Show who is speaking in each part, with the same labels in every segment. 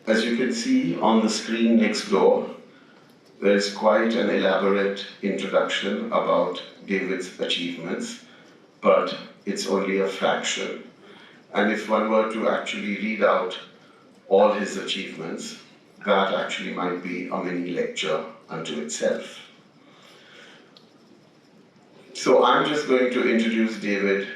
Speaker 1: As you can see on the screen next door, there is quite an elaborate introduction about David's achievements, but it's only a fraction. And if one were to actually read out all his achievements, that actually might be a mini lecture unto itself. So I'm just going to introduce David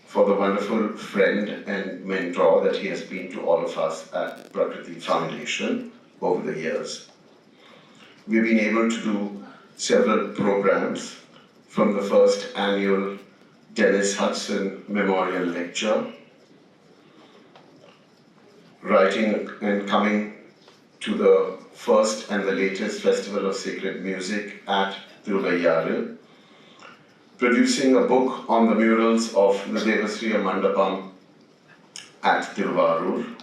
Speaker 1: for the wonderful friend and mentor that he has been to all of us at Prakriti Foundation over the years. We've been able to do several programs, from the first annual Dennis Hudson Memorial Lecture, writing and coming to the first and the latest Festival of Sacred Music at Dravidian, producing a book on the murals of the Devasriya Mandapam at Tiruvarur,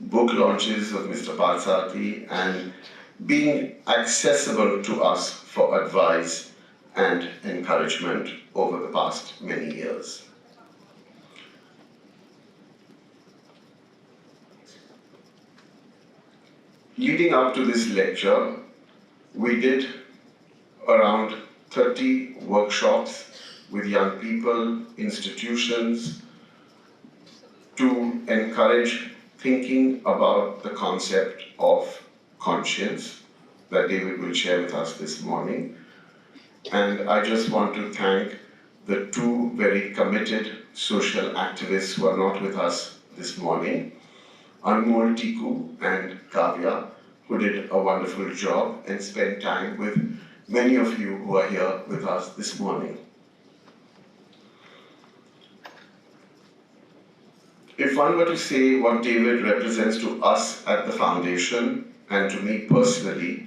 Speaker 1: book launches of Mr. Parsati, and being accessible to us for advice and encouragement over the past many years. Leading up to this lecture, we did around 30 workshops with young people, institutions, to encourage thinking about the concept of conscience that David will share with us this morning. And I just want to thank the two very committed social activists who are not with us this morning, Anmol Tiku and Kavya, who did a wonderful job and spent time with many of you who are here with us this morning. If one were to say what David represents to us at the foundation and to me personally,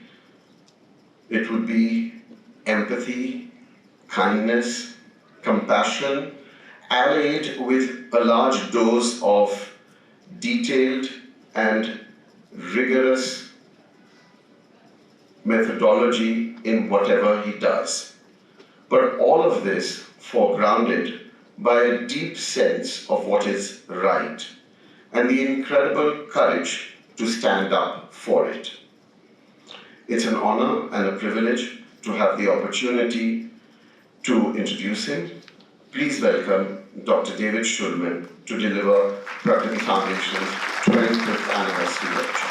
Speaker 1: it would be empathy, kindness, compassion, allied with a large dose of detailed and rigorous methodology in whatever he does. But all of this foregrounded by a deep sense of what is right and the incredible courage to stand up for it. It's an honor and a privilege to have the opportunity to introduce him. Please welcome Dr. David Shulman to deliver Prakriti Foundation's 25th anniversary lecture.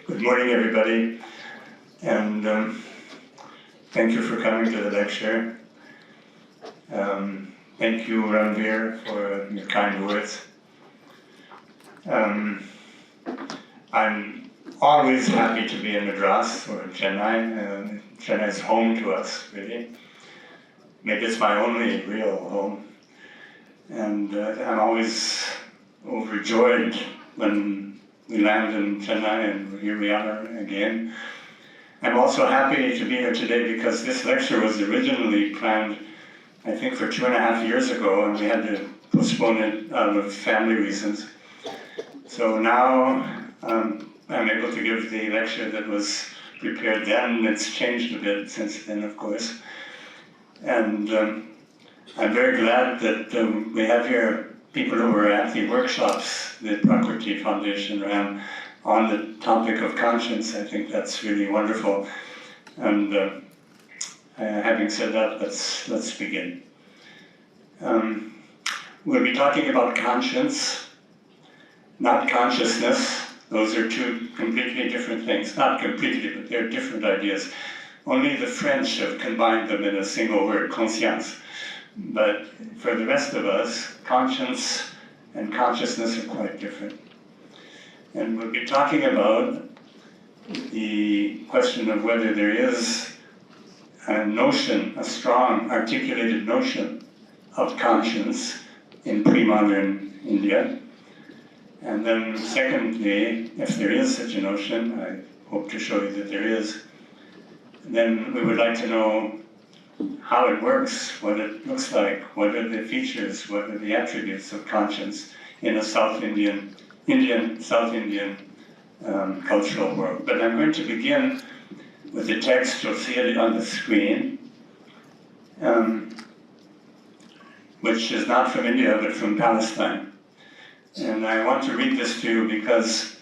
Speaker 2: Good morning, everybody, and thank you for coming to the lecture. Thank you, Ranveer, for your kind words. I'm always happy to be in Madras or Chennai. Chennai is home to us, really. Maybe it's my only real home. And I'm always overjoyed when we land in Chennai, and here we are again. I'm also happy to be here today because this lecture was originally planned, I think, for 2.5 years ago, and we had to postpone it out of family reasons. So now I'm able to give the lecture that was prepared then. It's changed a bit since then, of course. And I'm very glad that we have here people who were at the workshops that Prakriti Foundation ran on the topic of conscience. I think that's really wonderful. And having said that, let's begin. We'll be talking about conscience, not consciousness. Those are two completely different things. Not completely, but they're different ideas. Only the French have combined them in a single word, conscience. But for the rest of us, conscience and consciousness are quite different. And we'll be talking about the question of whether there is a notion, a strong, articulated notion of conscience in pre-modern India. And then secondly, if there is such a notion, I hope to show you that there is, then we would like to know how it works, what it looks like, what are the features, what are the attributes of conscience in a South Indian cultural world. But I'm going to begin with the text. You'll see it on the screen, which is not from India, but from Palestine. And I want to read this to you because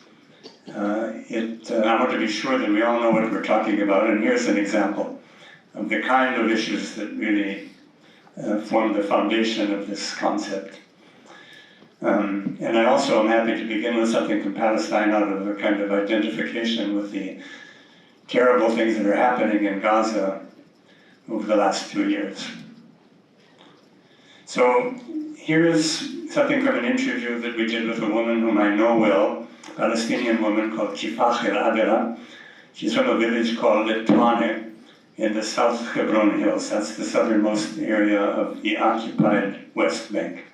Speaker 2: I want to be sure that we all know what we're talking about. And here's an example of the kind of issues that really form the foundation of this concept. And I also am happy to begin with something from Palestine out of a kind of identification with the terrible things that are happening in Gaza over the last 2 years. So here is something from an interview that we did with a woman whom I know well, a Palestinian woman called Kifach el-Abera. She's from a village called Twane in the South Hebron Hills. That's the southernmost area of the occupied West Bank.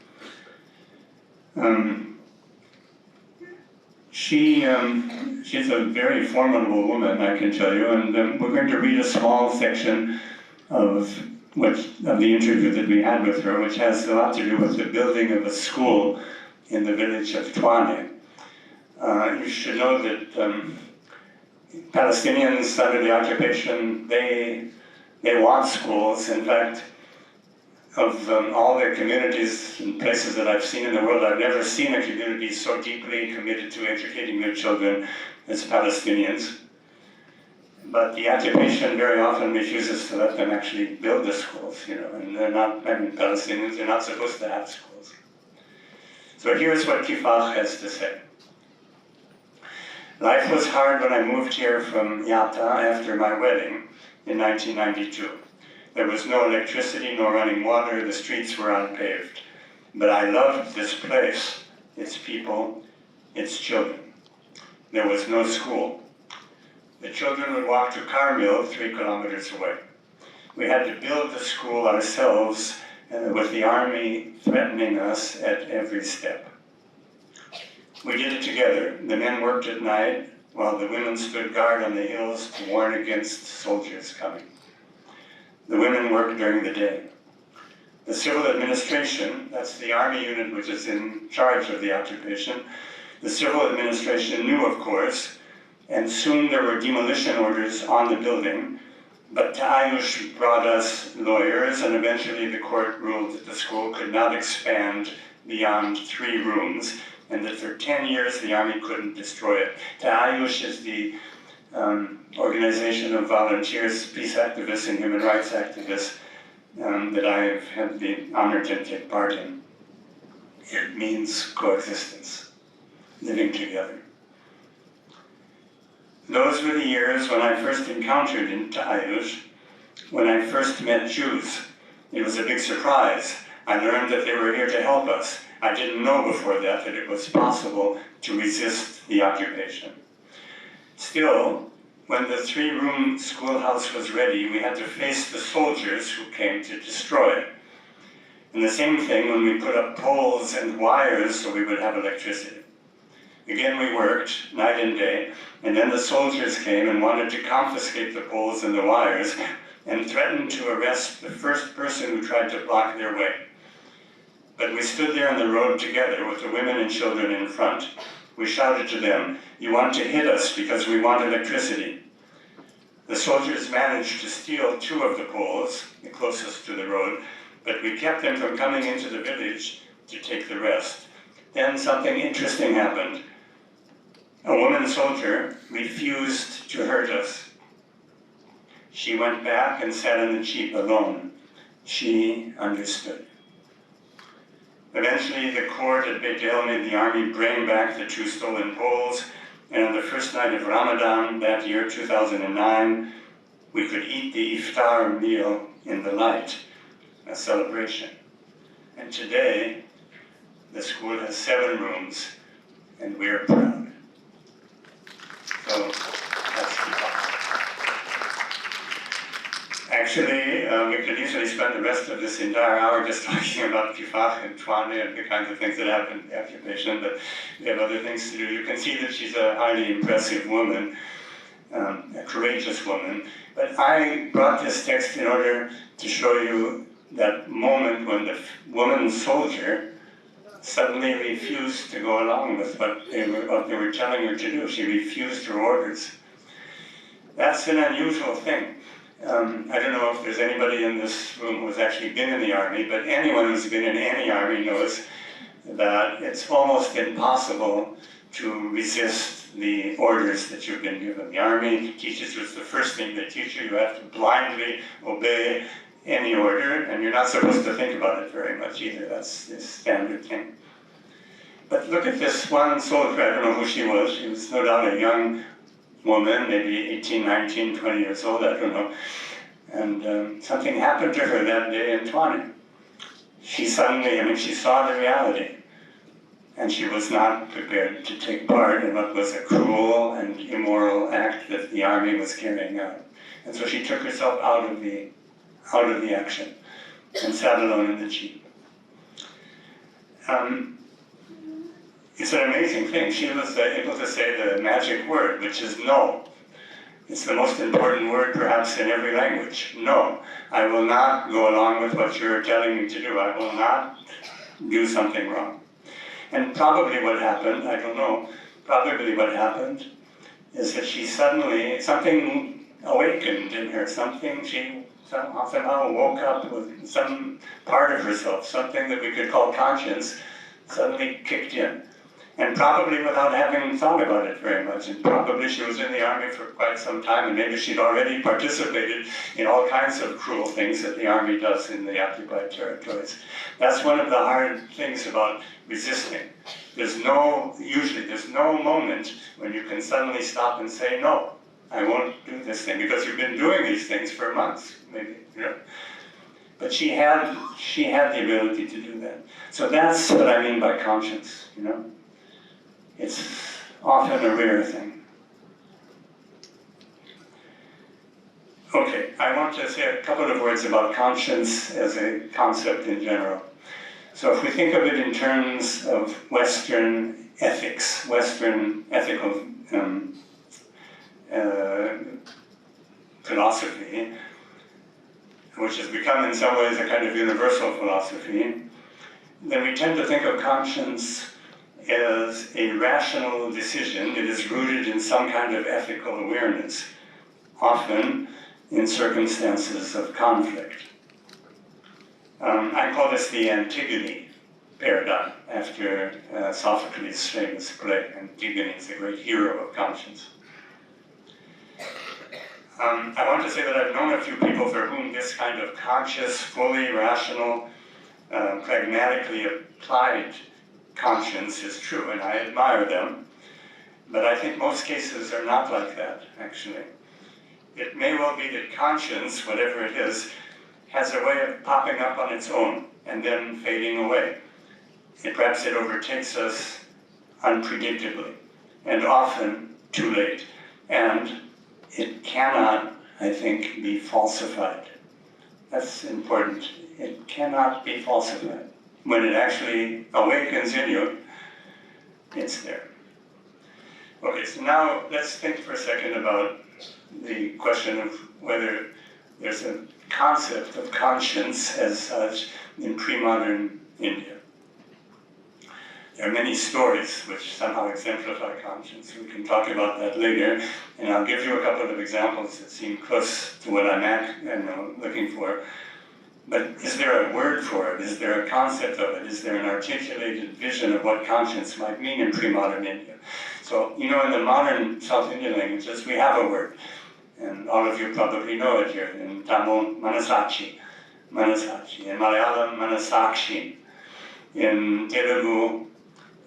Speaker 2: She's a very formidable woman, I can tell you, and we're going to read a small section of the interview that we had with her, which has a lot to do with the building of a school in the village of Twane. You should know that Palestinians under the occupation, they want schools. In fact, of all the communities and places that I've seen in the world, I've never seen a community so deeply committed to educating their children as Palestinians. But the occupation very often refuses to let them actually build the schools, and they're not, Palestinians, they're not supposed to have schools. So here's what Kifach has to say. Life was hard when I moved here from Yatta after my wedding in 1992. There was no electricity, no running water, the streets were unpaved. But I loved this place, its people, its children. There was no school. The children would walk to Carmel, 3 kilometers away. We had to build the school ourselves, with the army threatening us at every step. We did it together. The men worked at night, while the women stood guard on the hills to warn against soldiers coming. The women worked during the day. The civil administration, that's the army unit which is in charge of the occupation, the civil administration knew, of course, and soon there were demolition orders on the building, but Ta'ayush brought us lawyers, and eventually the court ruled that the school could not expand beyond 3 rooms, and that for 10 years the army couldn't destroy it. Ta'ayush is the organization of volunteers, peace activists and human rights activists that I've had the honor to take part in. It means coexistence, living together. Those were the years when I first encountered in Ta'ayush, when I first met Jews. It was a big surprise. I learned that they were here to help us. I didn't know before that it was possible to resist the occupation. Still, when the 3-room schoolhouse was ready, we had to face the soldiers who came to destroy it. And the same thing when we put up poles and wires so we would have electricity. Again, we worked night and day, and then the soldiers came and wanted to confiscate the poles and the wires and threatened to arrest the first person who tried to block their way. But we stood there on the road together with the women and children in front. We shouted to them, "You want to hit us because we want electricity." The soldiers managed to steal 2 of the poles, the closest to the road, but we kept them from coming into the village to take the rest. Then something interesting happened. A woman soldier refused to hurt us. She went back and sat in the jeep alone. She understood. Eventually, the court at Beit El made the army bring back the 2 stolen poles, and on the first night of Ramadan that year, 2009, we could eat the iftar meal in the light, a celebration. And today, the school has 7 rooms, and we're proud. So, that's Kifach. Actually, we could easily spend the rest of this entire hour just talking about Kifach and Twane and the kinds of things that happened in the occupation, but we have other things to do. You can see that she's a highly impressive woman. a courageous woman. But I brought this text in order to show you that moment when the woman soldier suddenly refused to go along with what they were telling her to do. She refused her orders. That's an unusual thing. I don't know if there's anybody in this room who's actually been in the army, but anyone who's been in any army knows that it's almost impossible to resist the orders that you've been given. The army teaches you, it's the first thing they teach you. You have to blindly obey any order, and you're not supposed to think about it very much either. That's the standard thing. But look at this one soldier. I don't know who she was. She was no doubt a young woman, maybe 18, 19, 20 years old, I don't know. And something happened to her that day in Tawny. She suddenly, she saw the reality. And she was not prepared to take part in what was a cruel and immoral act that the army was carrying out. And so she took herself out of the action and sat alone in the jeep. It's an amazing thing. She was able to say the magic word, which is no. It's the most important word perhaps in every language. No, I will not go along with what you're telling me to do. I will not do something wrong. And probably what happened, I don't know, probably what happened is that she suddenly, something awakened in her, she somehow woke up with some part of herself, something that we could call conscience, suddenly kicked in. And probably without having thought about it very much. And probably she was in the army for quite some time, and maybe she'd already participated in all kinds of cruel things that the army does in the occupied territories. That's one of the hard things about resisting. Usually there's no moment when you can suddenly stop and say, no, I won't do this thing, because you've been doing these things for months, maybe, But she had the ability to do that. So that's what I mean by conscience, It's often a rare thing. Okay, I want to say a couple of words about conscience as a concept in general. So if we think of it in terms of Western ethics, Western ethical philosophy, which has become in some ways a kind of universal philosophy, then we tend to think of conscience as a rational decision that is rooted in some kind of ethical awareness, often in circumstances of conflict. I call this the Antigone paradigm, after Sophocles' famous play. Antigone is a great hero of conscience. I want to say that I've known a few people for whom this kind of conscious, fully rational, pragmatically applied conscience is true, and I admire them. But I think most cases are not like that, actually. It may well be that conscience, whatever it is, has a way of popping up on its own and then fading away. Perhaps it overtakes us unpredictably, and often too late. And it cannot, I think, be falsified. That's important. It cannot be falsified. When it actually awakens in you, it's there. Okay, so now let's think for a second about the question of whether there's a concept of conscience as such in pre-modern India. There are many stories which somehow exemplify conscience. We can talk about that later, and I'll give you a couple of examples that seem close to what I'm looking for. But is there a word for it? Is there a concept of it? Is there an articulated vision of what conscience might mean in pre-modern India? So, in the modern South Indian languages, we have a word. And all of you probably know it here. In Tamil, manacāṭci. In Malayalam, manasakshi. In Telugu,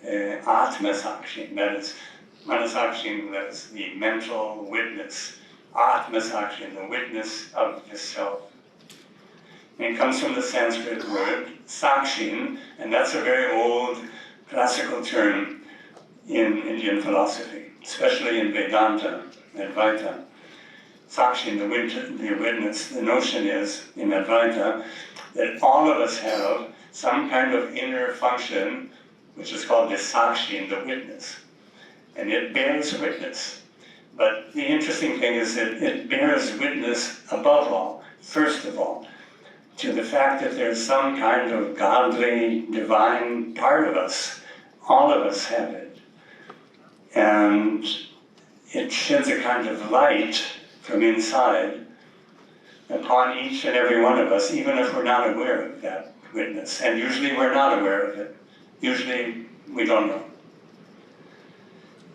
Speaker 2: atmasakshi. That is, manasakshi, that is the mental witness. Atmasakshi, the witness of the self. And it comes from the Sanskrit word sakshin, and that's a very old classical term in Indian philosophy, especially in Vedanta, Advaita. Sakshin, the witness, the notion is, in Advaita, that all of us have some kind of inner function, which is called the sakshin, the witness. And it bears witness. But the interesting thing is that it bears witness, above all, first of all, to the fact that there's some kind of godly, divine part of us. All of us have it. And it sheds a kind of light from inside upon each and every one of us, even if we're not aware of that witness. And usually we're not aware of it. Usually we don't know.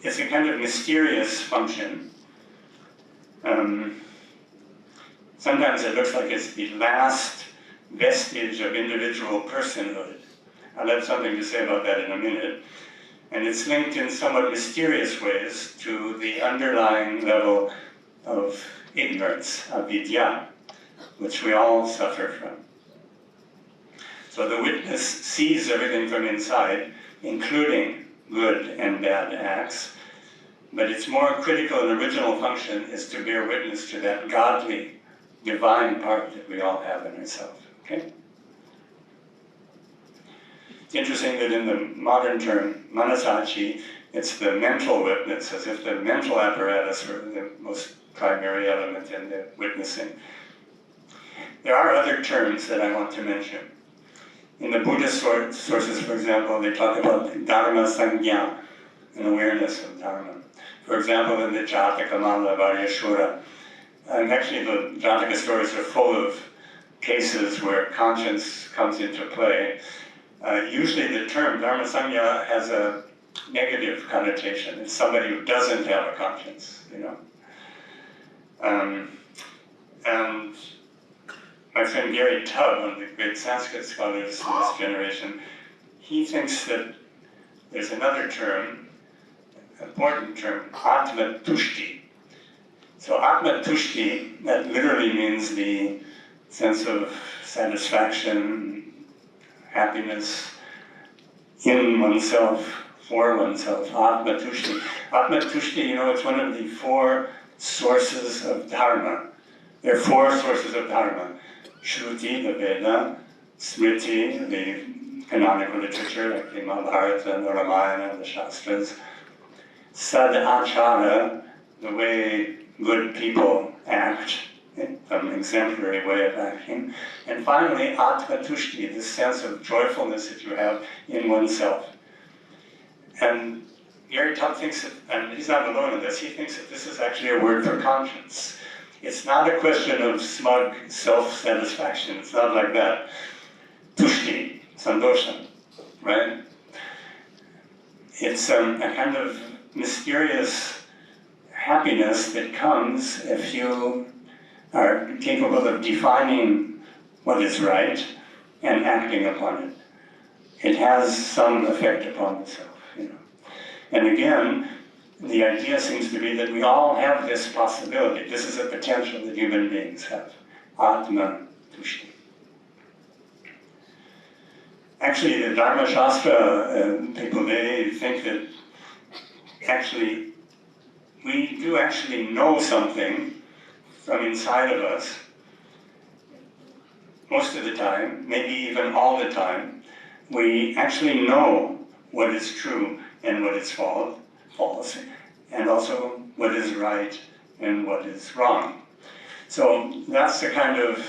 Speaker 2: It's a kind of mysterious function. Sometimes it looks like it's the last vestige of individual personhood. I'll have something to say about that in a minute. And it's linked in somewhat mysterious ways to the underlying level of ignorance, avidya, which we all suffer from. So the witness sees everything from inside, including good and bad acts, but its more critical and original function is to bear witness to that godly, divine part that we all have in ourselves. Okay? It's interesting that in the modern term, manacāṭci, it's the mental witness, as if the mental apparatus were the most primary element in the witnessing. There are other terms that I want to mention. In the Buddhist sources, for example, they talk about Dharma Sangya, an awareness of Dharma. For example, in the Jataka Mala Varyashura, and actually the Jataka stories are full of cases where conscience comes into play. Usually the term Dharma Sangya has a negative connotation. It's somebody who doesn't have a conscience, you know. And my friend Gary Tubb, one of the great Sanskrit scholars of this generation, he thinks that there's another term, important term, atma-tushti. So atma-tushti, that literally means the sense of satisfaction, happiness in oneself, for oneself, atma-tushti. Atma-tushti, you know, it's one of the four sources of Dharma. There are four sources of Dharma. Shruti, the Veda, Smriti, the canonical literature, like the Mahabharata and the Ramayana and the Shastras, Sadachara, the way good people act, an exemplary way of acting, and finally, Atma-tushti, this sense of joyfulness that you have in oneself. And Gary Tubb thinks that, and he's not alone in this, he thinks that this is actually a word for conscience. It's not a question of smug self-satisfaction. It's not like that. Tushti, sandosha, right? It's a kind of mysterious happiness that comes if you are capable of defining what is right and acting upon it. It has some effect upon the self, you know. And again, the idea seems to be that we all have this possibility. This is a potential that human beings have. Atma-tushti. Actually, the Dharma Shastra people, they think that actually we do actually know something from inside of us most of the time, maybe even all the time. We actually know what is true and what is false, and also what is right and what is wrong. So that's the kind of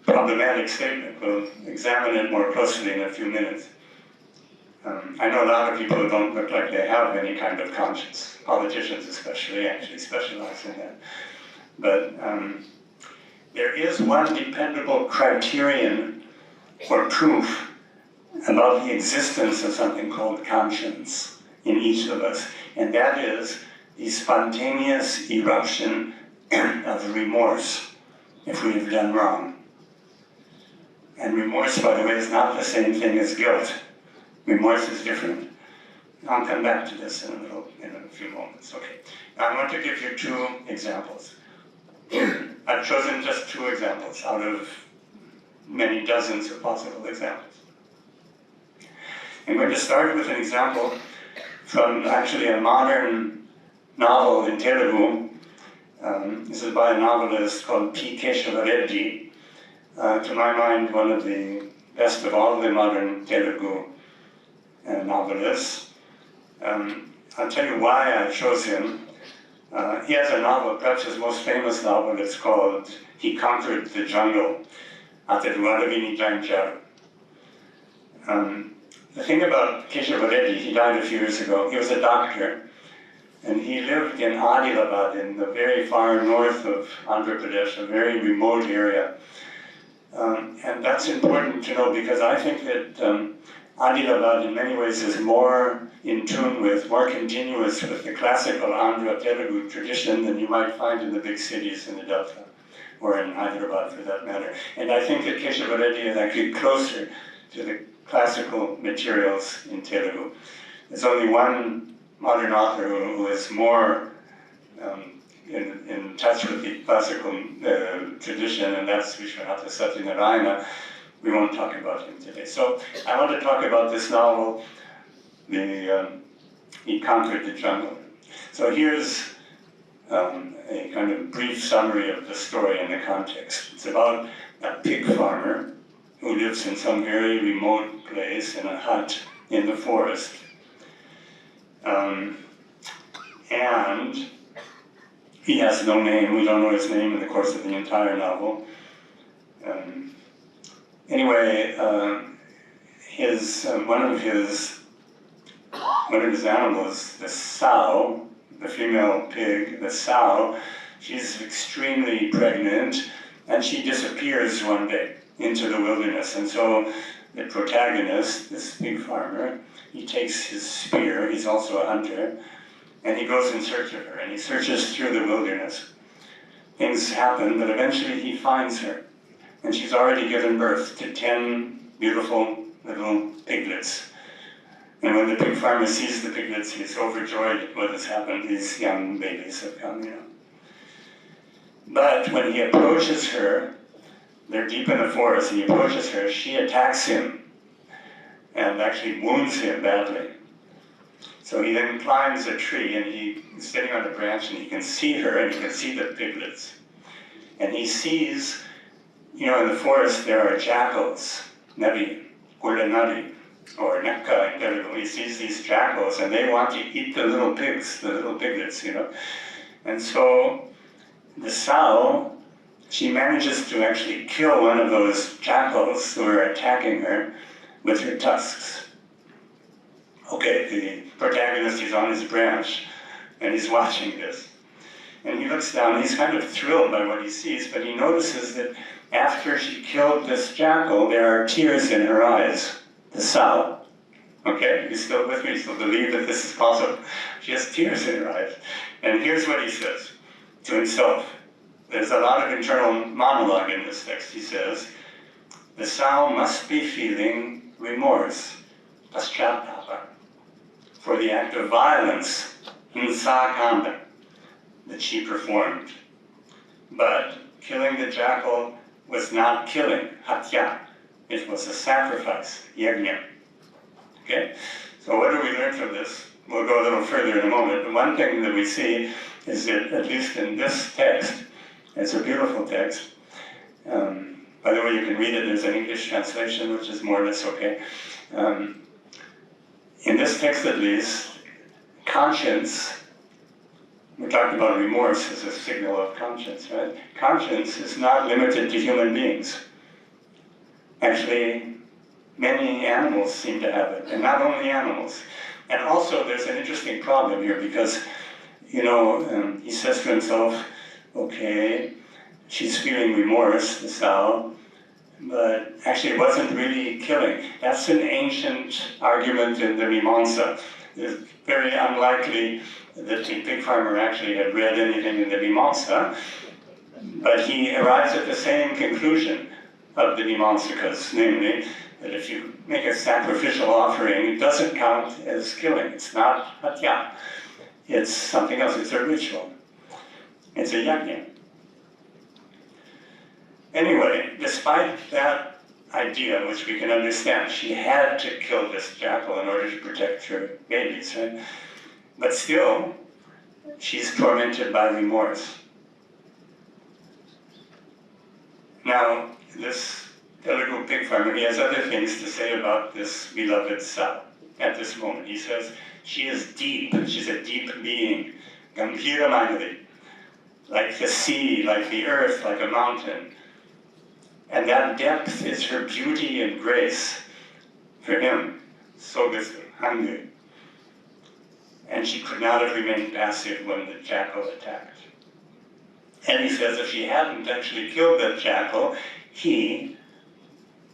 Speaker 2: problematic statement. We'll examine it more closely in a few minutes. I know a lot of people who don't look like they have any kind of conscience. Politicians especially actually specialize in that. But there is one dependable criterion or proof about the existence of something called conscience in each of us, and that is the spontaneous eruption of remorse if we have done wrong. And remorse, by the way, is not the same thing as guilt. Remorse is different. I'll come back to this in a few moments. Okay. Now I'm going to give you two examples. I've chosen just two examples out of many dozens of possible examples. I'm going to start with an example from actually a modern novel in Telugu. This is by a novelist called P. Keshava Reddy. To my mind, one of the best of all the modern Telugu novelists. I'll tell you why I chose him. He has a novel, perhaps his most famous novel, it's called He Conquered the Jungle. The thing about Keshav Reddy, he died a few years ago, he was a doctor, and he lived in Adilabad, in the very far north of Andhra Pradesh, a very remote area. And that's important to know because I think that Adilabad in many ways is more in tune with, more continuous with the classical Andhra Telugu tradition than you might find in the big cities in the Delta, or in Hyderabad for that matter. And I think that Keshav Reddy is actually closer to the classical materials in Telugu. There's only one modern author who is more in touch with the classical tradition, and that's Vishwanatha Satyanarayana. We won't talk about him today. So I want to talk about this novel, He Conquered the Jungle. So here's a kind of brief summary of the story and the context. It's about a pig farmer who lives in some very remote place in a hut in the forest. And he has no name. We don't know his name in the course of the entire novel. Anyway, one of his animals, the sow, the female pig, the sow, she's extremely pregnant, and she disappears one day into the wilderness. And so the protagonist, this pig farmer, he takes his spear, he's also a hunter, and he goes in search of her, and he searches through the wilderness. Things happen, but eventually he finds her, and she's already given birth to 10 beautiful little piglets. And when the pig farmer sees the piglets, he's overjoyed at what has happened. These young babies have come, But when he approaches her, they're deep in the forest, and he approaches her, she attacks him and actually wounds him badly. So he then climbs a tree, and he's sitting on a branch, and he can see her, and he can see the piglets. And he sees, in the forest there are jackals, Nabi, Kulanari, or Nekka in Telugu. He sees these jackals, and they want to eat the little pigs, the little piglets, And so the sow, she manages to actually kill one of those jackals who are attacking her with her tusks. Okay, the protagonist is on his branch, and he's watching this. And he looks down, he's kind of thrilled by what he sees, but he notices that after she killed this jackal, there are tears in her eyes, the sow. Okay, you still with me? You still believe that this is possible? She has tears in her eyes. And here's what he says to himself. There's a lot of internal monologue in this text. He says, the sow must be feeling remorse, paschatapa, for the act of violence, hinsakanda, that she performed. But killing the jackal was not killing, hatya. It was a sacrifice, yajna. Okay? So what do we learn from this? We'll go a little further in a moment. But one thing that we see is that, at least in this text, it's a beautiful text. By the way, you can read it. There's an English translation, which is more or less okay. In this text, at least, conscience, we talked about remorse as a signal of conscience, right? Conscience is not limited to human beings. Actually, many animals seem to have it, and not only animals. And also, there's an interesting problem here because, he says to himself, okay, she's feeling remorse, the sow, but actually it wasn't really killing. That's an ancient argument in the Mimamsa. It's very unlikely that the pig farmer actually had read anything in the Mimamsa, but he arrives at the same conclusion of the Mimamsakas, namely that if you make a sacrificial offering, it doesn't count as killing. It's not hatya. It's something else. It's a ritual. It's a yajna. Anyway, despite that idea, which we can understand, she had to kill this jackal in order to protect her babies, right? But still, she's tormented by remorse. Now, this Telugu pig farmer, he has other things to say about this beloved sow at this moment. He says, she is deep, she's a deep being, gambhīramayati, like the sea, like the earth, like a mountain. And that depth is her beauty and grace for him, sogasu, hungry. And she could not have remained passive when the jackal attacked. And he says if she hadn't actually killed that jackal, he,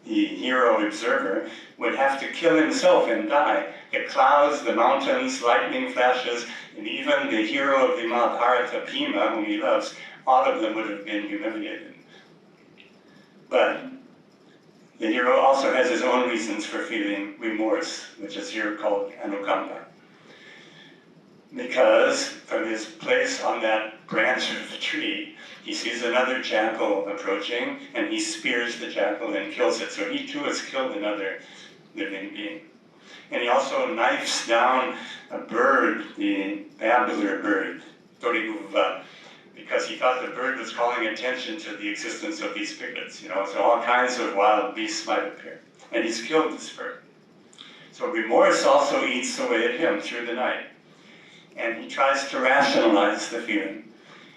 Speaker 2: the hero observer, would have to kill himself and die. The clouds, the mountains, lightning flashes, and even the hero of the Mahabharata, Bhima, whom he loves, all of them would have been humiliated. But the hero also has his own reasons for feeling remorse, which is here called anukampa. Because from his place on that branch of the tree, he sees another jackal approaching, and he spears the jackal and kills it. So he too has killed another living being. And he also knifes down a bird, the babbler bird, Toriguva, because he thought the bird was calling attention to the existence of these piglets, so all kinds of wild beasts might appear. And he's killed this bird. So remorse also eats away at him through the night. And he tries to rationalize the feeling.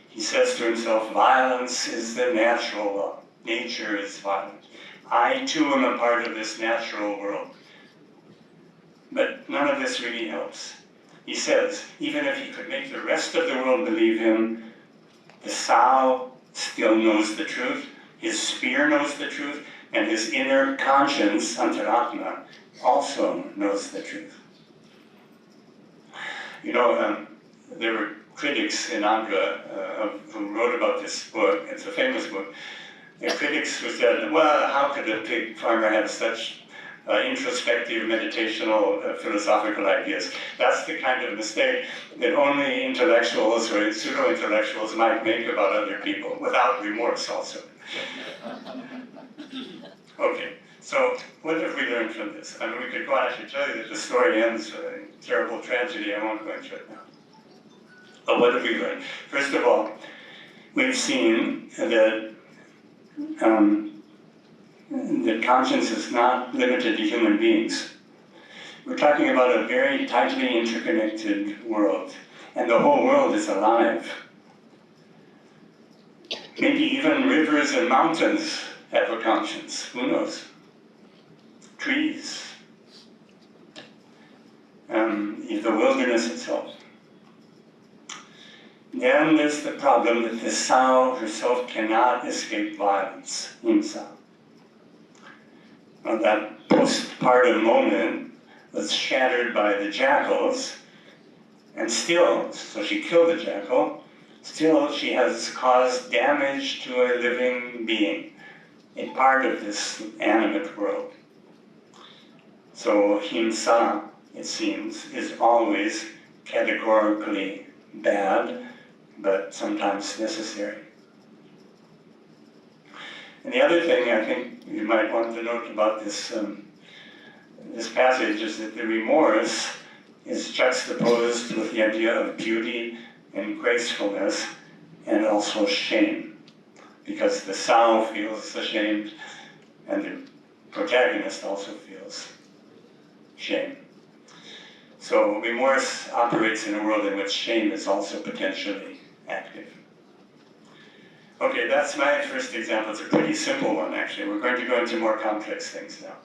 Speaker 2: He says to himself, violence is the natural law. Nature is violent. I too am a part of this natural world. But none of this really helps. He says, even if he could make the rest of the world believe him, the sow still knows the truth, his spear knows the truth, and his inner conscience, antaratma, also knows the truth. There were critics in Andhra who wrote about this book. It's a famous book. There were critics who said, well, how could a pig farmer have such introspective, meditational, philosophical ideas? That's the kind of mistake that only intellectuals or pseudo-intellectuals might make about other people, without remorse also. Okay, so what have we learned from this? I mean, we could go on, I should tell you that the story ends in terrible tragedy. I won't go into it now. But what have we learned? First of all, we've seen that that conscience is not limited to human beings. We're talking about a very tightly interconnected world, and the whole world is alive. Maybe even rivers and mountains have a conscience, who knows? Trees, the wilderness itself. Then there's the problem that the sow herself cannot escape violence, himsa. Well, that postpartum moment was shattered by the jackals, and still, so she killed the jackal, still she has caused damage to a living being, a part of this animate world. So himsa, it seems, is always categorically bad, but sometimes necessary. And the other thing I think you might want to note about this passage is that the remorse is juxtaposed with the idea of beauty and gracefulness and also shame, because the sow feels ashamed and the protagonist also feels shame. So remorse operates in a world in which shame is also potentially active. Okay, that's my first example. It's a pretty simple one, actually. We're going to go into more complex things now.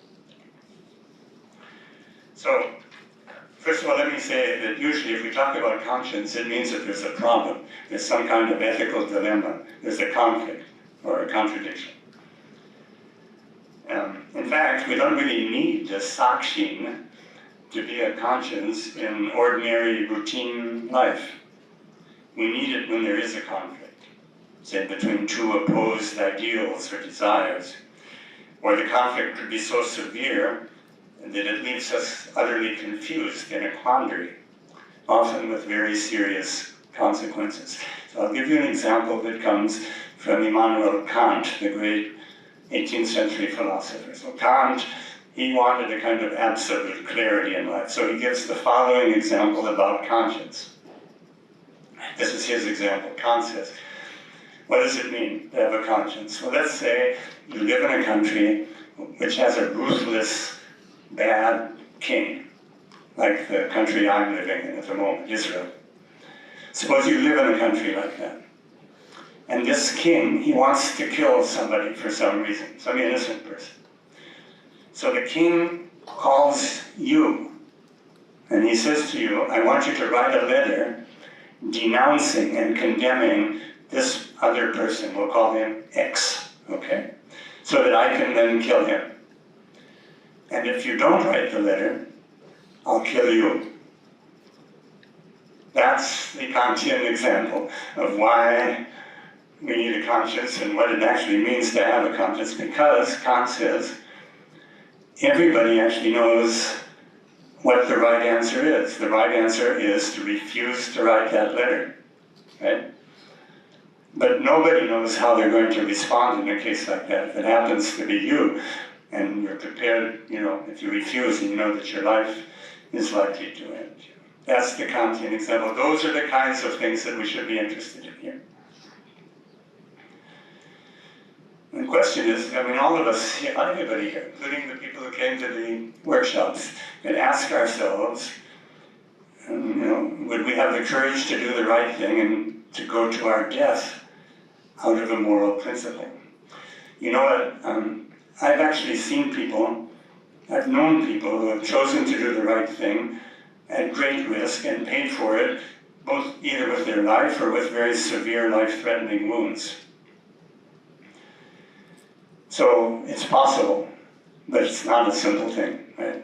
Speaker 2: So, first of all, let me say that usually if we talk about conscience, it means that there's a problem. There's some kind of ethical dilemma. There's a conflict or a contradiction. In fact, we don't really need a sakshin to be a conscience in ordinary, routine life. We need it when there is a conflict, say between two opposed ideals or desires, or the conflict could be so severe that it leaves us utterly confused in a quandary, often with very serious consequences. So I'll give you an example that comes from Immanuel Kant, the great 18th century philosopher. So Kant, he wanted a kind of absolute clarity in life. So he gives the following example about conscience. This is his example. Kant says, what does it mean to have a conscience? Well, let's say you live in a country which has a ruthless, bad king, like the country I'm living in at the moment, Israel. Suppose you live in a country like that. And this king, he wants to kill somebody for some reason, some innocent person. So the king calls you, and he says to you, I want you to write a letter denouncing and condemning this other person. We'll call him X, okay? So that I can then kill him. And if you don't write the letter, I'll kill you. That's the Kantian example of why we need a conscience and what it actually means to have a conscience, because Kant says everybody actually knows what the right answer is. The right answer is to refuse to write that letter, right? But nobody knows how they're going to respond in a case like that. If it happens to be you, and you're prepared, if you refuse and you know that your life is likely to end. That's the Kantian example. Those are the kinds of things that we should be interested in here. The question is, all of us, everybody here, including the people who came to the workshops, can ask ourselves, would we have the courage to do the right thing and to go to our death out of a moral principle? You know what? I've actually seen people, I've known people who have chosen to do the right thing at great risk and paid for it, both either with their life or with very severe life-threatening wounds. So it's possible, but it's not a simple thing, right?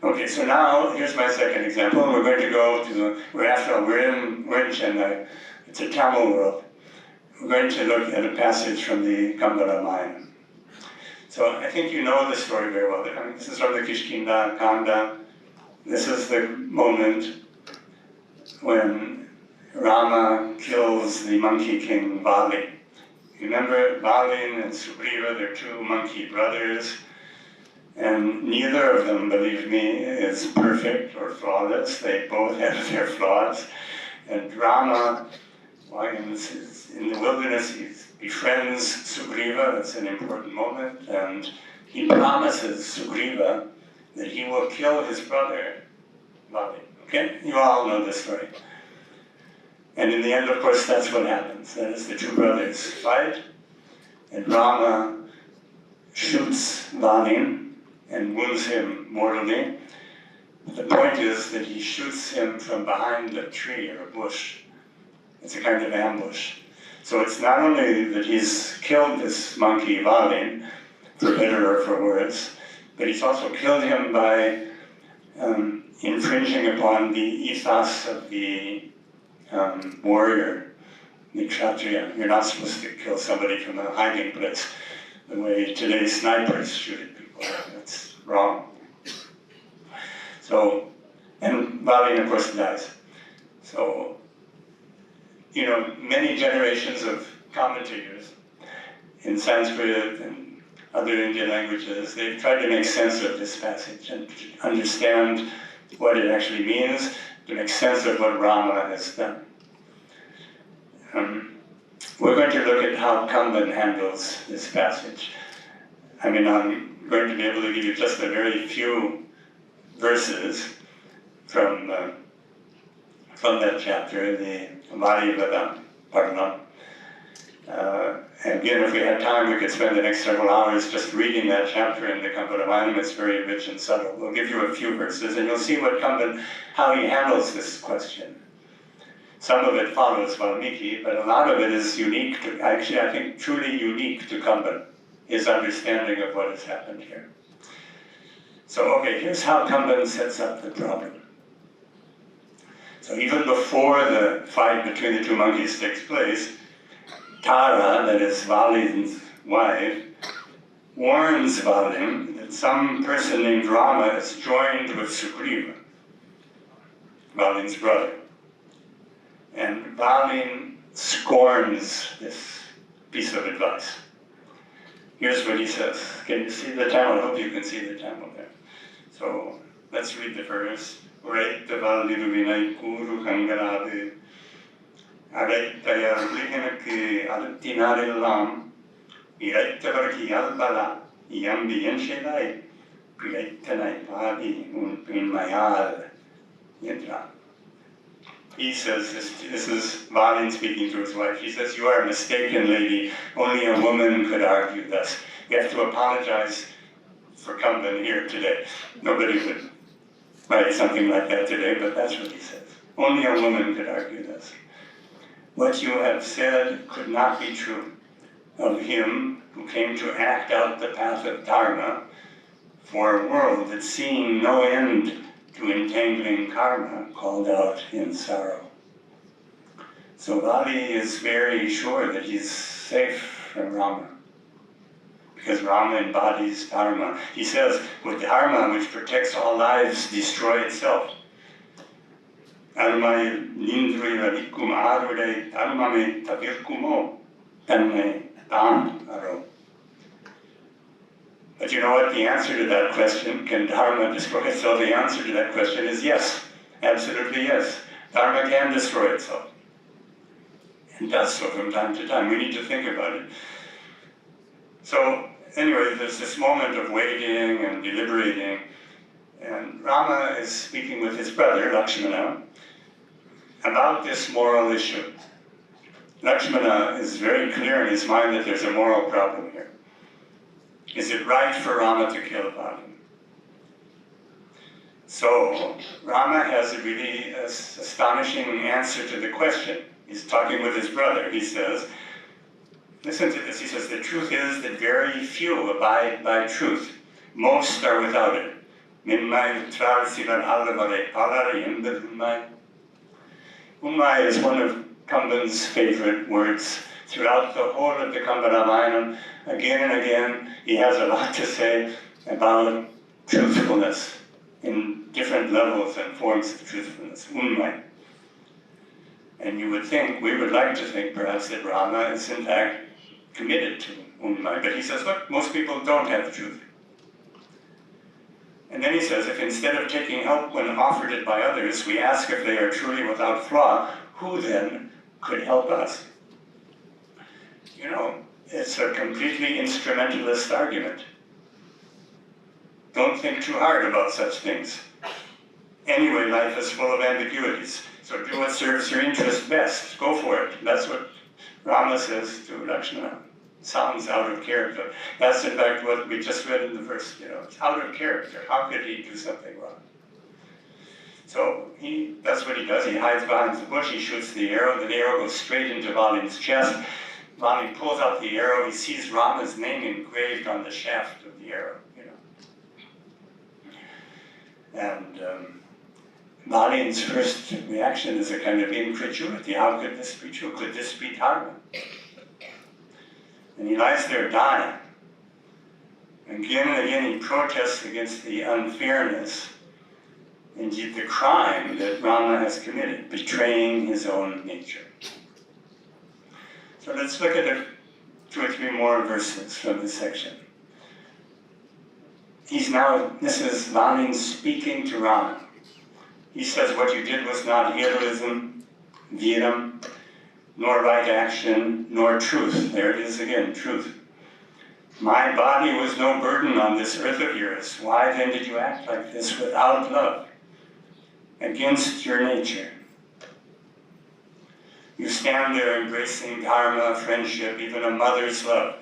Speaker 2: Okay, so now here's my second example. We're going to go to, we're in Chennai. It's a Tamil world. We're going to look at a passage from the Dharmarāja. So I think you know the story very well. This is from the Kishkinda Kanda. This is the moment when Rama kills the monkey king Vali. Remember Balin and Sugriva, they're two monkey brothers, and neither of them, believe me, is perfect or flawless. They both have their flaws. And Rama, in the wilderness, he befriends Sugriva. That's an important moment, and he promises Sugriva that he will kill his brother, Vali. Okay? You all know this story. And in the end, of course, that's what happens. That is, the two brothers fight, and Rama shoots Balin and wounds him mortally. But the point is that he shoots him from behind a tree or a bush. It's a kind of ambush. So it's not only that he's killed this monkey Balin, for better or for worse, but he's also killed him by infringing upon the ethos of the warrior, the kshatriya. You're not supposed to kill somebody from a hiding place the way today's snipers shoot at people. That's wrong. So, and Balin, of course, dies. So, many generations of commentators in Sanskrit and other Indian languages, they've tried to make sense of this passage and to understand what it actually means, to make sense of what Rama has done. We're going to look at how Kamban handles this passage. I'm going to be able to give you just a very few verses from that chapter, the Vāli Parna. And again, if we had time, we could spend the next several hours just reading that chapter in the Dharmarāja. It's very rich and subtle. We'll give you a few verses, and you'll see how he handles this question. Some of it follows Valmiki, but a lot of it is unique to, actually, I think, truly unique to Kamban, his understanding of what has happened here. So, okay, here's how Kamban sets up the problem. So even before the fight between the two monkeys takes place, Tara, that is Valin's wife, warns Valin that some person named Rama is joined with Sugriva, Valin's brother. And Balin scorns this piece of advice. Here's what he says. Can you see the Tamil? I hope you can see the Tamil there. So let's read the verse. Uraita Valiru Vinay Kuru Kangaradu Araitaya Rihinaki Altinarillam Iraitavarki Albala Yambi Yenshedai Piraitanai Pavi Unpin Mayal Yendra. he says, this is Valin speaking to his wife, he says, "You are mistaken, lady. Only a woman could argue thus." We have to apologize for coming here today. Nobody would write something like that today, but that's what he says. Only a woman could argue this. "What you have said could not be true of him who came to act out the path of Dharma for a world that, seeing no end to entangling karma, called out in sorrow." So Vali is very sure that he's safe from Rama, because Rama embodies Dharma. He says, with Dharma, which protects all lives, destroy itself. But you know what? The answer to that question, can Dharma destroy itself? The answer to that question is yes, absolutely yes. Dharma can destroy itself, and does so from time to time. We need to think about it. So anyway, there's this moment of waiting and deliberating, and Rama is speaking with his brother, Lakshmana, about this moral issue. Lakshmana is very clear in his mind that there's a moral problem here. Is it right for Rama to kill Vali? So Rama has a really astonishing answer to the question. He's talking with his brother. He says, listen to this. He says, "The truth is that very few abide by truth. Most are without it." Unmai is one of Kamban's favorite words. Throughout the whole of the Kamba Ramayana, again and again, he has a lot to say about truthfulness in different levels and forms of truthfulness. Unmai. And you would think, we would like to think perhaps that Rama is in fact committed to Unmai. But he says, look, most people don't have truth. And then he says, if instead of taking help when offered it by others, we ask if they are truly without flaw, who then could help us? You know, it's a completely instrumentalist argument. Don't think too hard about such things. Anyway, life is full of ambiguities. So do what serves your interest best. Go for it. That's what Rama says to Lakshmana. Sounds out of character. That's in fact what we just read in the verse. You know, it's out of character. How could he do something wrong? So that's what he does. He hides behind the bush. He shoots the arrow. The arrow goes straight into Valin's chest. Valin pulls out the arrow. He sees Rama's name engraved on the shaft of the arrow. You know, and Valin's first reaction is a kind of incredulity. How could this be true? Could this be Dharma? And he lies there dying. Again and again he protests against the unfairness and the crime that Rama has committed, betraying his own nature. So let's look at 2 or 3 more verses from this section. This is Valin speaking to Rama. He says, what you did was not heroism, viram, nor right action, nor truth. There it is again, truth. My body was no burden on this earth of yours. Why then did you act like this without love, against your nature? You stand there embracing dharma, friendship, even a mother's love.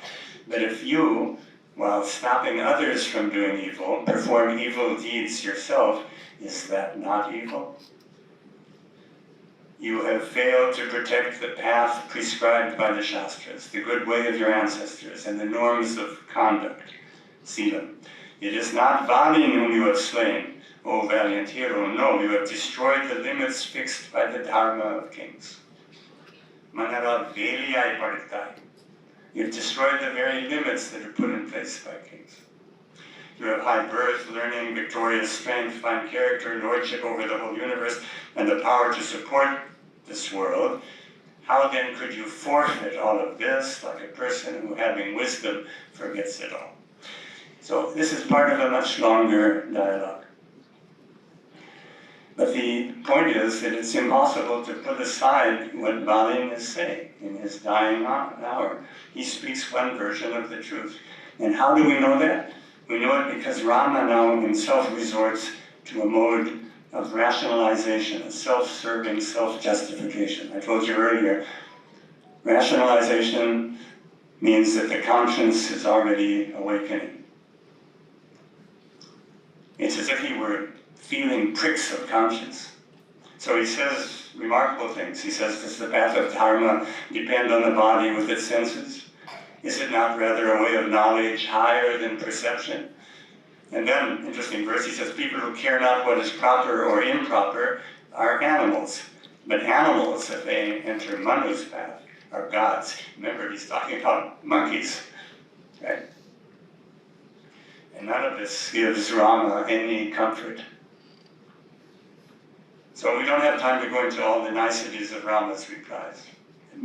Speaker 2: But if you, while stopping others from doing evil, perform evil deeds yourself, is that not evil? You have failed to protect the path prescribed by the Shastras, the good way of your ancestors, and the norms of conduct, sila. It is not Valin whom you have slain, O valiant hero. No, you have destroyed the limits fixed by the Dharma of kings. Manara veliyai paritai. You have destroyed the very limits that are put in place by kings. You have high birth, learning, victorious strength, fine character, lordship over the whole universe, and the power to support this world. How then could you forfeit all of this like a person who, having wisdom, forgets it all? So this is part of a much longer dialogue. But the point is that it's impossible to put aside what Valin is saying in his dying hour. He speaks one version of the truth. And how do we know that? We know it because Rama now himself resorts to a mode of rationalization, a self-serving self-justification. I told you earlier, rationalization means that the conscience is already awakening. It's as if he were feeling pricks of conscience. So he says remarkable things. He says, does the path of dharma depend on the body with its senses? Is it not rather a way of knowledge higher than perception? And then, interesting verse, he says, people who care not what is proper or improper are animals. But animals, if they enter Manu's path, are gods. Remember, he's talking about monkeys, right? And none of this gives Rama any comfort. So we don't have time to go into all the niceties of Rama's replies.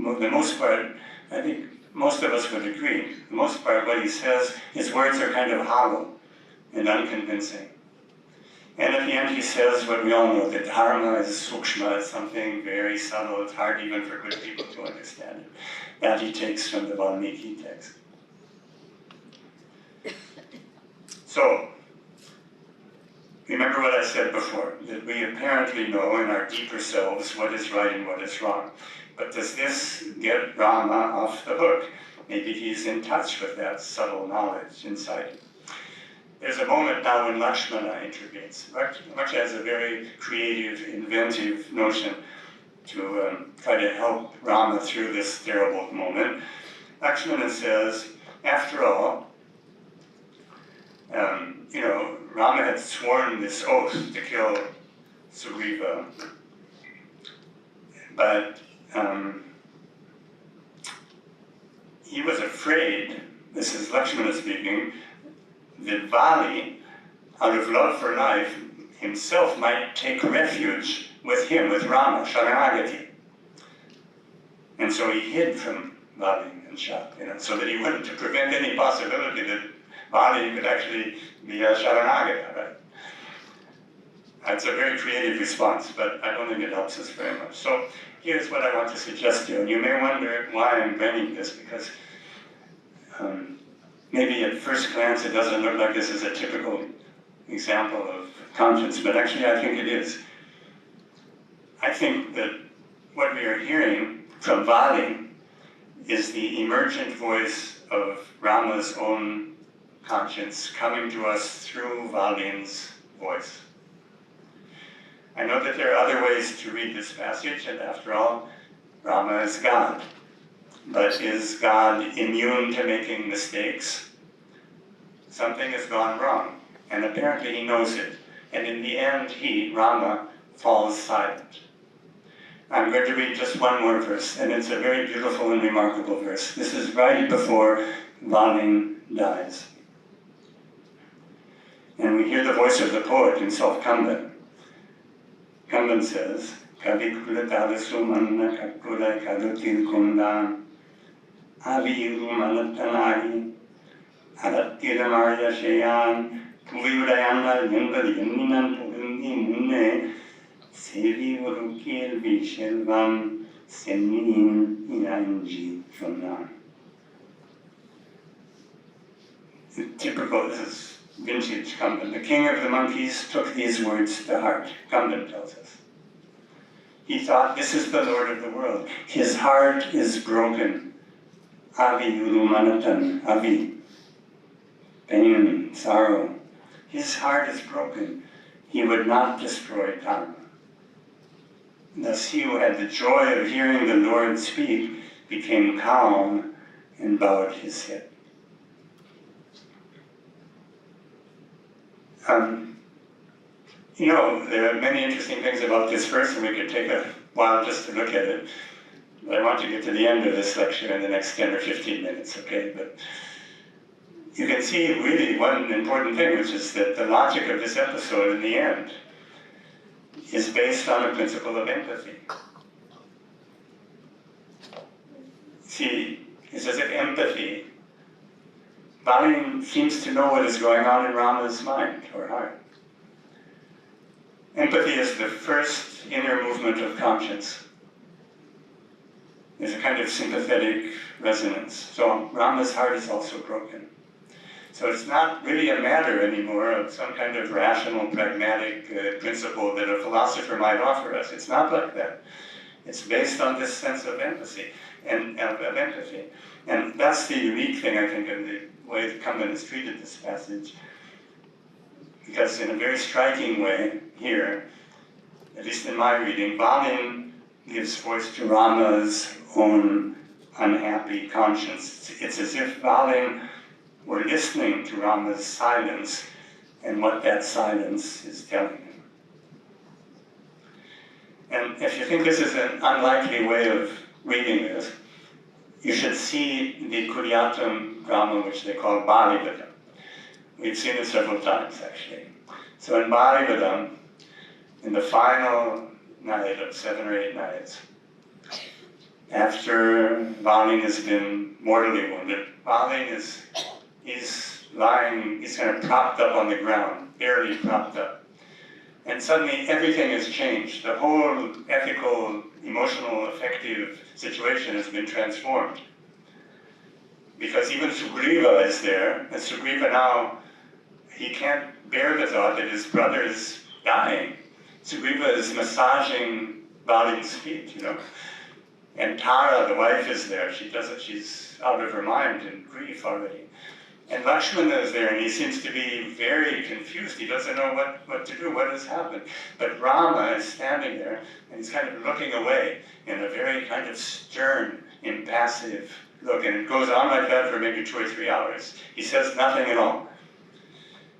Speaker 2: For the most part, I think most of us would agree. For the most part, what he says, his words are kind of hollow and unconvincing. And at the end he says what we all know, that dharma is sukshma, it's something very subtle, it's hard even for good people to understand it. That he takes from the Valmiki text. So, remember what I said before, that we apparently know in our deeper selves what is right and what is wrong. But does this get Rama off the hook? Maybe he's in touch with that subtle knowledge inside him. There's a moment now when Lakshmana intervenes. Lakshmana has a very creative, inventive notion to try to help Rama through this terrible moment. Lakshmana says, after all, Rama had sworn this oath to kill Sugriva, but he was afraid, this is Lakshmana speaking, that Vali, out of love for life, himself might take refuge with him, with Rama, Sharanagati. And so he hid from Vali and Shak, so that he wouldn't, to prevent any possibility that Vali could actually be a Sharanagata, right? That's a very creative response, but I don't think it helps us very much. So here's what I want to suggest to you. And you may wonder why I'm bringing this, because maybe at first glance it doesn't look like this is a typical example of conscience, but actually I think it is. I think that what we are hearing from Vali is the emergent voice of Rama's own conscience coming to us through Valin's voice. I know that there are other ways to read this passage, and after all, Rama is God. But is God immune to making mistakes? Something has gone wrong, and apparently he knows it. And in the end, Rama, falls silent. I'm going to read just one more verse, and it's a very beautiful and remarkable verse. This is right before Valin dies. And we hear the voice of the poet himself, Kamban. Kamban says, Kavikula Tadasumanna Kakula Kadutil Kundan Aviru Malatanagi Adatiramarya Shayan Puvivudayana Yundari Yuninan Pugundi Munne Sevi Urukil Vishelvam Semin Inanji Shundan. Typical, this is vintage Kamban. The king of the monkeys took these words to heart, Kamban tells us. He thought, this is the Lord of the world. His heart is broken. Avi Urumanatan, Avi, pain, sorrow. His heart is broken. He would not destroy Dharma. Thus he who had the joy of hearing the Lord speak became calm and bowed his head. There are many interesting things about this verse, and we could take a while just to look at it. But I want to get to the end of this lecture in the next 10 or 15 minutes, okay? But you can see really one important thing, which is that the logic of this episode in the end is based on a principle of empathy. See, it's as if empathy, Balin seems to know what is going on in Rama's mind or heart. Empathy is the first inner movement of conscience. There's a kind of sympathetic resonance. So Rama's heart is also broken. So it's not really a matter anymore of some kind of rational, pragmatic principle that a philosopher might offer us. It's not like that. It's based on this sense of empathy and of empathy. And that's the unique thing, I think, in the way the Kundan has treated this passage. Because in a very striking way here, at least in my reading, Balin gives voice to Rama's own unhappy conscience. It's as if Balin were listening to Rama's silence and what that silence is telling him. And if you think this is an unlikely way of reading this, you should see the Kuriyatam drama, which they call Balivadam. We've seen it several times, actually. So in Balivadam, in the final night of 7 or 8 nights, after Balin has been mortally wounded, Balin he's lying, he's kind of propped up on the ground, barely propped up. And suddenly everything has changed. The whole ethical, emotional, affective situation has been transformed. Because even Sugriva is there, and Sugriva now, he can't bear the thought that his brother is dying. Sugriva is massaging Balin's feet, you know. And Tara, the wife, is there. She's out of her mind in grief already. And Lakshmana is there, and he seems to be very confused. He doesn't know what to do, what has happened. But Rama is standing there, and he's kind of looking away in a very kind of stern, impassive look. And it goes on like that for maybe 2 or 3 hours. He says nothing at all.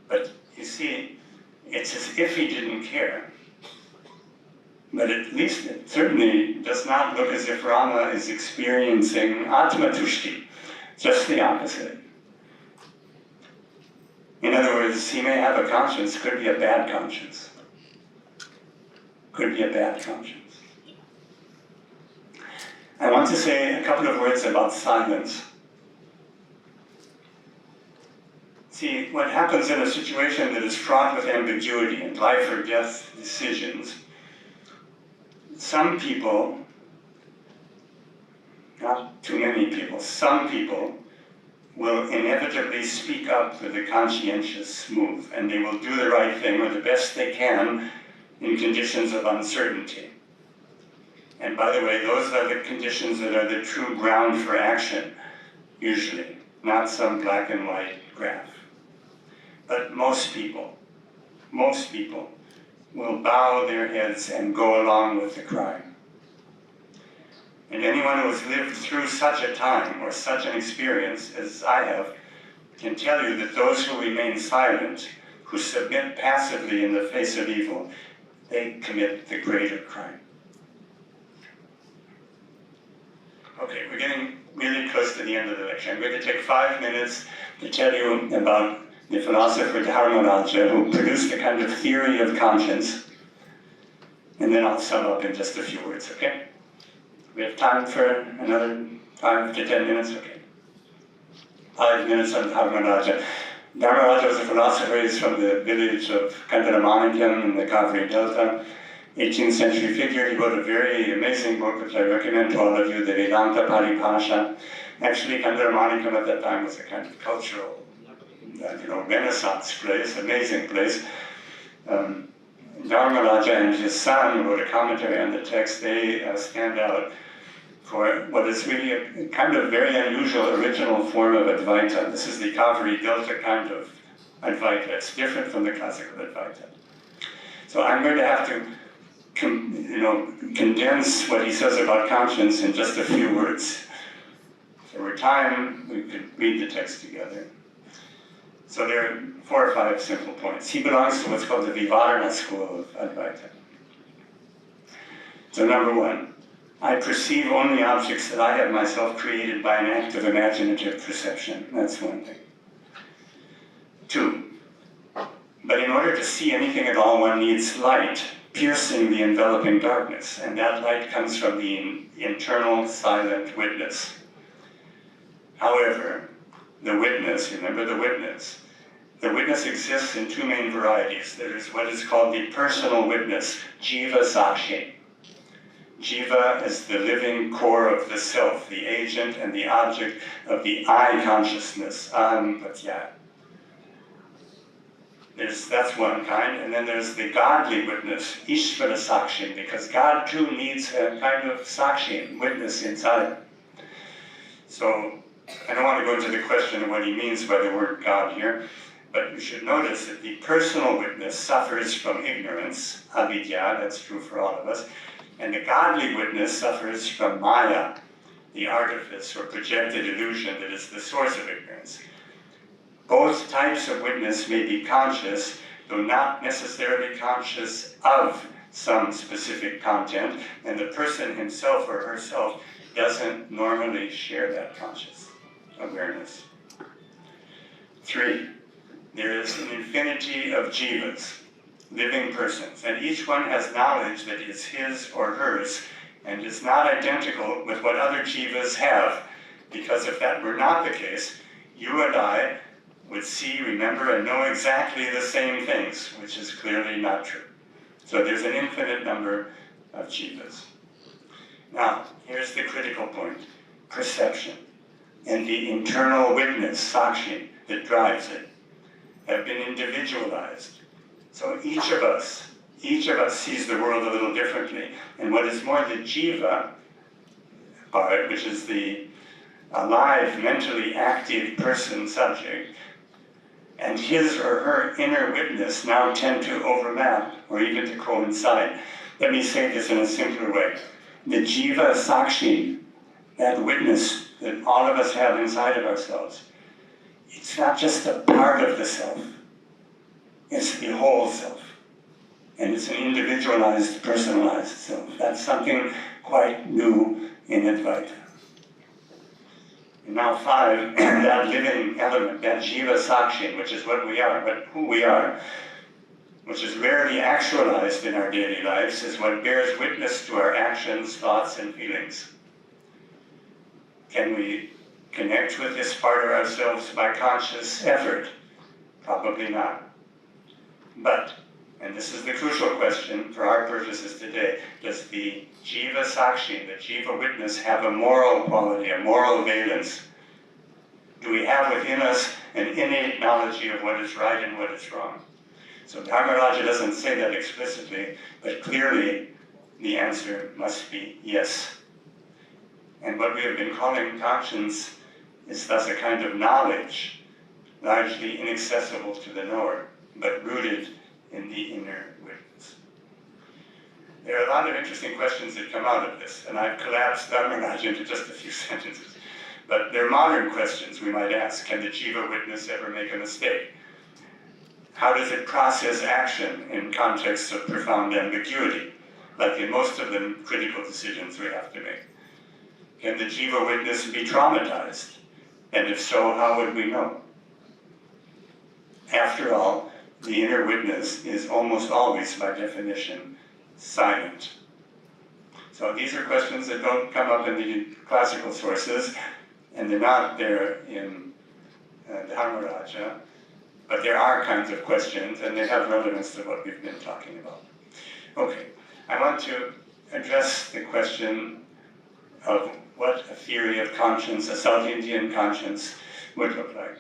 Speaker 2: But you see, it's as if he didn't care. But at least it certainly does not look as if Rama is experiencing Atmatushti, just the opposite. In other words, he may have a conscience, could be a bad conscience. Could be a bad conscience. I want to say a couple of words about silence. See, what happens in a situation that is fraught with ambiguity and life or death decisions, some people, not too many people, some people will inevitably speak up with a conscientious move, and they will do the right thing or the best they can in conditions of uncertainty. And by the way, those are the conditions that are the true ground for action, usually, not some black and white graph. But most people will bow their heads and go along with the crime. And anyone who has lived through such a time or such an experience as I have can tell you that those who remain silent, who submit passively in the face of evil, they commit the greater crime. Okay, we're getting really close to the end of the lecture. I'm going to take 5 minutes to tell you about the philosopher Dharmarāja, who produced a kind of theory of conscience, and then I'll sum up in just a few words, okay? We have time for another 5 to 10 minutes, okay? 5 minutes on Dharmarāja. Dharmarāja was a philosopher. He's from the village of Kandaramanikam in the Kaveri Delta, 18th century figure. He wrote a very amazing book, which I recommend to all of you, the Vedanta Paribhasha. Actually, Kandaramanikam at that time was a kind of cultural, Renaissance place, amazing place. Dharmarāja and his son wrote a commentary on the text. They stand out for what is really a kind of very unusual original form of Advaita. This is the Kaveri Delta kind of Advaita. It's different from the classical Advaita. So I'm going to have to condense what he says about conscience in just a few words. If there were time, we could read the text together. So there are 4 or 5 simple points. He belongs to what's called the Vivarana school of Advaita. So number 1, I perceive only objects that I have myself created by an act of imaginative perception. That's one thing. 2, but in order to see anything at all, one needs light, piercing the enveloping darkness, and that light comes from the internal silent witness. However, the witness, remember the witness exists in 2 main varieties. There is what is called the personal witness, jiva sakshi. Jiva is the living core of the self, the agent and the object of the I consciousness, aham patyaya. That's one kind, and then there's the godly witness, Ishvara Sakshi, because God too needs a kind of Sakshi, witness inside. So I don't want to go into the question of what he means by the word God here, but you should notice that the personal witness suffers from ignorance, avidya, that's true for all of us, and the godly witness suffers from maya, the artifice or projected illusion that is the source of ignorance. Both types of witness may be conscious, though not necessarily conscious of some specific content, and the person himself or herself doesn't normally share that conscious awareness. 3, there is an infinity of jivas, living persons, and each one has knowledge that is his or hers, and is not identical with what other jivas have, because if that were not the case, you and I would see, remember, and know exactly the same things, which is clearly not true. So there's an infinite number of jivas. Now, here's the critical point. Perception and the internal witness, sakshi, that drives it, have been individualized. So each of us sees the world a little differently. And what is more, the jiva part, which is the alive, mentally active person subject, and his or her inner witness now tend to overlap or even to coincide. Let me say this in a simpler way. The jiva sakshi, that witness that all of us have inside of ourselves, it's not just a part of the self, it's the whole self. And it's an individualized, personalized self. That's something quite new in Advaita. And now 5, that living element, that jiva sakshi, which is what we are, but who we are, which is rarely actualized in our daily lives, is what bears witness to our actions, thoughts, and feelings. Can we connect with this part of ourselves by conscious effort? Probably not. But, and this is the crucial question for our purposes today, does the jiva sakshi, the jiva witness, have a moral quality, a moral valence? Do we have within us an innate knowledge of what is right and what is wrong? So Dharmarāja doesn't say that explicitly, but clearly the answer must be yes. And what we have been calling conscience is thus a kind of knowledge, largely inaccessible to the knower, but rooted in the inner witness. There are a lot of interesting questions that come out of this, and I've collapsed Dharmarāja into just a few sentences. But they're modern questions we might ask. Can the jiva witness ever make a mistake? How does it process action in contexts of profound ambiguity, like in most of the critical decisions we have to make? Can the jiva witness be traumatized? And if so, how would we know? After all, the inner witness is almost always, by definition, silent. So these are questions that don't come up in the classical sources, and they're not there in Dharmarāja, but there are kinds of questions, and they have relevance to what we've been talking about. Okay, I want to address the question of what a theory of conscience, a South Indian conscience, would look like.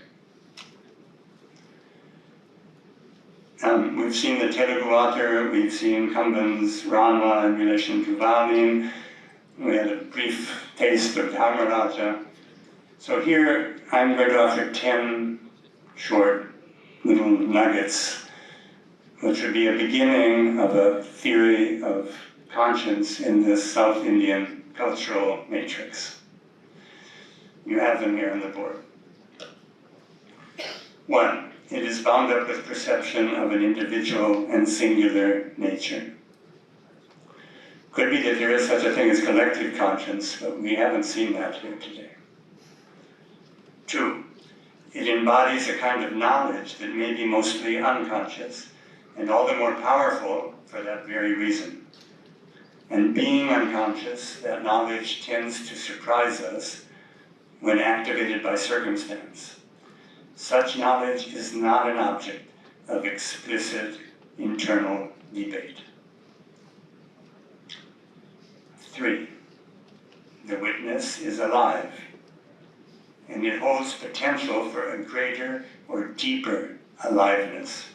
Speaker 2: We've seen the Telugu author, we've seen Kamban's Rama in relation to Valmīn, we had a brief taste of Dharmarāja. So here I'm going to offer 10 short little nuggets, which would be a beginning of a theory of conscience in this South Indian cultural matrix. You have them here on the board. 1. It is bound up with perception of an individual and singular nature. Could be that there is such a thing as collective conscience, but we haven't seen that here today. 2. It embodies a kind of knowledge that may be mostly unconscious, and all the more powerful for that very reason. And being unconscious, that knowledge tends to surprise us when activated by circumstance. Such knowledge is not an object of explicit internal debate. 3. The witness is alive, and it holds potential for a greater or deeper aliveness,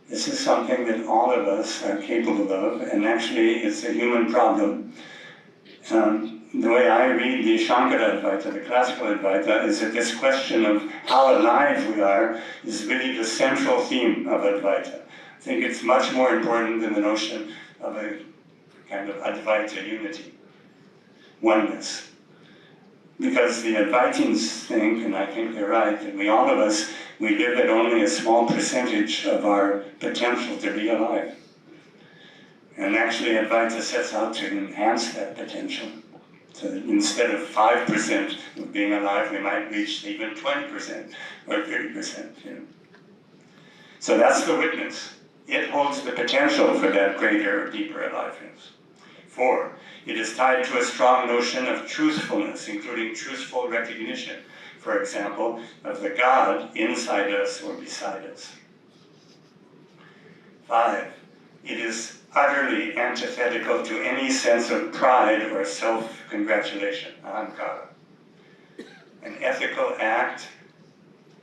Speaker 2: This is something that all of us are capable of, and actually it's a human problem. The way I read the Shankara Advaita, the classical Advaita, is that this question of how alive we are is really the central theme of Advaita. I think it's much more important than the notion of a kind of Advaita unity, oneness. Because the Advaitins think, and I think they're right, that all of us, we live at only a small percentage of our potential to be alive. And actually Advaita sets out to enhance that potential. So that instead of 5% of being alive, we might reach even 20% or 30%. You know. So that's the witness. It holds the potential for that greater, deeper aliveness. 4, it is tied to a strong notion of truthfulness, including truthful recognition, for example, of the God inside us or beside us. 5, it is utterly antithetical to any sense of pride or self-congratulation, ahankara. An ethical act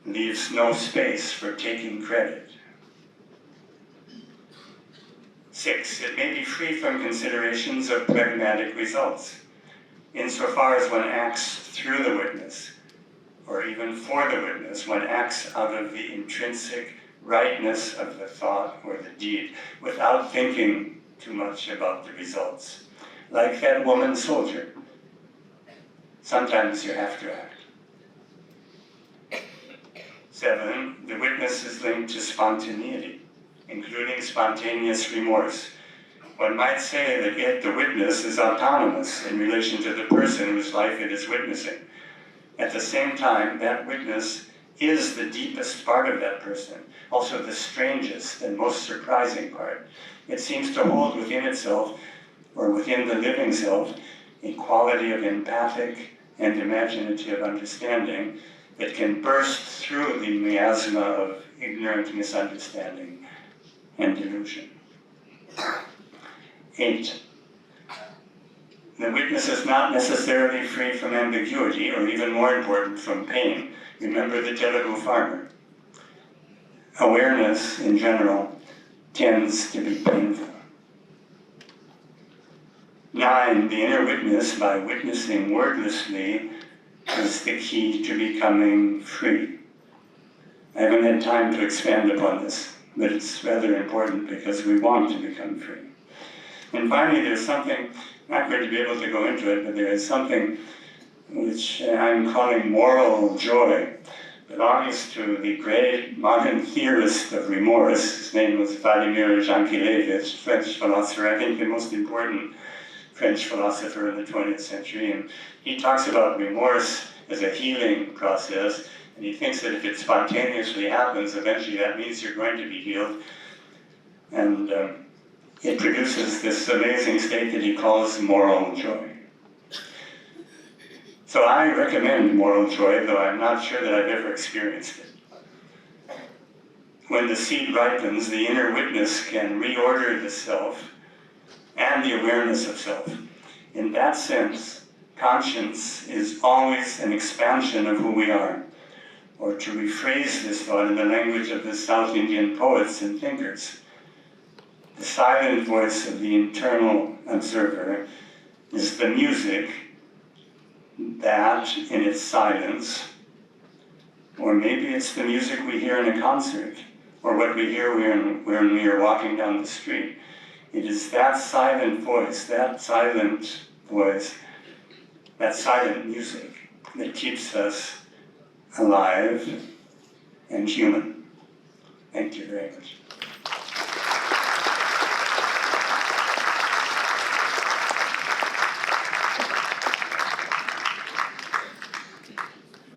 Speaker 2: leaves no space for taking credit. 6, it may be free from considerations of pragmatic results, insofar as one acts through the witness, or even for the witness, one acts out of the intrinsic rightness of the thought or the deed, without thinking too much about the results. Like that woman soldier. Sometimes you have to act. 7, the witness is linked to spontaneity, including spontaneous remorse. One might say that it, the witness, is autonomous in relation to the person whose life it is witnessing. At the same time, that witness is the deepest part of that person, also the strangest and most surprising part. It seems to hold within itself, or within the living self, a quality of empathic and imaginative understanding that can burst through the miasma of ignorant misunderstanding and delusion. 8, the witness is not necessarily free from ambiguity, or even more important, from pain. Remember the Telugu farmer. Awareness, in general, tends to be painful. 9, the inner witness, by witnessing wordlessly, is the key to becoming free. I haven't had time to expand upon this, but it's rather important because we want to become free. And finally, there's something, not going to be able to go into it, but there is something which I'm calling moral joy. Belongs to the great modern theorist of remorse. His name was Vladimir Jankélévitch, French philosopher, I think the most important French philosopher in the 20th century. And he talks about remorse as a healing process, and he thinks that if it spontaneously happens, eventually that means you're going to be healed. And it produces this amazing state that he calls moral joy. So I recommend moral joy, though I'm not sure that I've ever experienced it. When the seed ripens, the inner witness can reorder the self and the awareness of self. In that sense, conscience is always an expansion of who we are. Or to rephrase this thought in the language of the South Indian poets and thinkers, the silent voice of the internal observer is the music that, in its silence, or maybe it's the music we hear in a concert, or what we hear when we are walking down the street. It is that silent voice, that silent music that keeps us alive and human. Thank you very much.